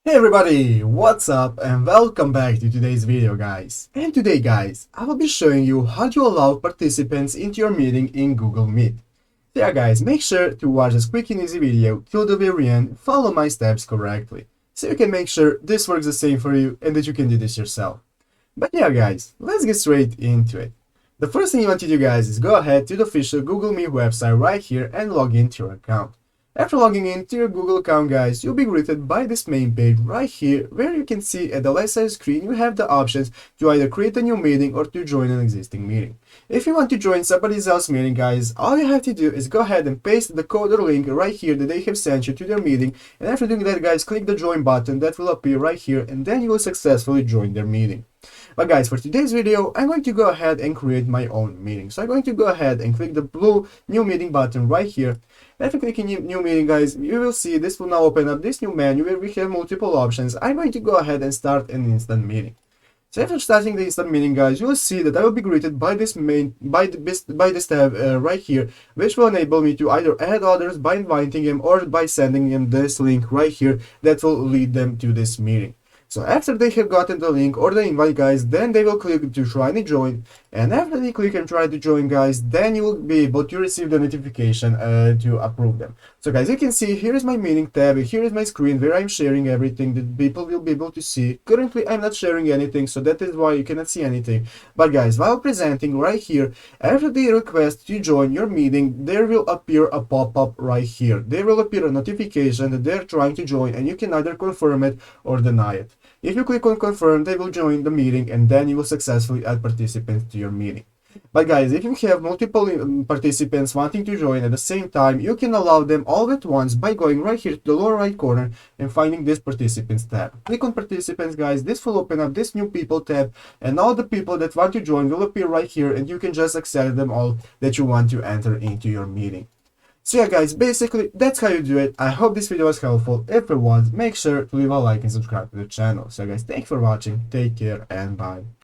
Hey everybody, what's up and welcome back to today's video guys. And today guys, I will be showing you how to allow participants into your meeting in Google Meet. So yeah guys, make sure to watch this quick and easy video till the very end, follow my steps correctly, so you can make sure this works the same for you and that you can do this yourself. But yeah guys, let's get straight into it. The first thing you want to do guys is go ahead to the official Google Meet website right here and log into your account. After logging into your Google account guys, you'll be greeted by this main page right here where you can see at the left side screen you have the options to either create a new meeting or to join an existing meeting. If you want to join somebody else's meeting guys, all you have to do is go ahead and paste the code or link right here that they have sent you to their meeting, and after doing that guys, click the join button that will appear right here and then you will successfully join their meeting. But guys, for today's video, I'm going to go ahead and create my own meeting. So I'm going to go ahead and click the blue new meeting button right here. After clicking new meeting guys, you will see this will now open up this new menu where we have multiple options. I'm going to go ahead and start an instant meeting. So after starting the instant meeting guys, you will see that I will be greeted by this tab right here, which will enable me to either add others by inviting them or by sending them this link right here that will lead them to this meeting. So after they have gotten the link or the invite guys, then they will click to try and join, and after they click and try to join guys, then you will be able to receive the notification to approve them. So guys, you can see here is my meeting tab, here is my screen where I'm sharing everything that people will be able to see. Currently I'm not sharing anything, so that is why you cannot see anything. But guys, while presenting right here, after they request to join your meeting, there will appear a pop-up right here. There will appear a notification that they're trying to join, and you can either confirm it or deny it. If you click on confirm, they will join the meeting and then you will successfully add participants to your meeting. But guys, if you have multiple participants wanting to join at the same time, you can allow them all at once by going right here to the lower right corner and finding this participants tab. Click on participants guys, this will open up this new people tab, and all the people that want to join will appear right here, and you can just accept them all that you want to enter into your meeting. So yeah guys, basically that's how you do it. I hope this video was helpful. If it was, make sure to leave a like and subscribe to the channel. So guys, thanks for watching, take care and bye.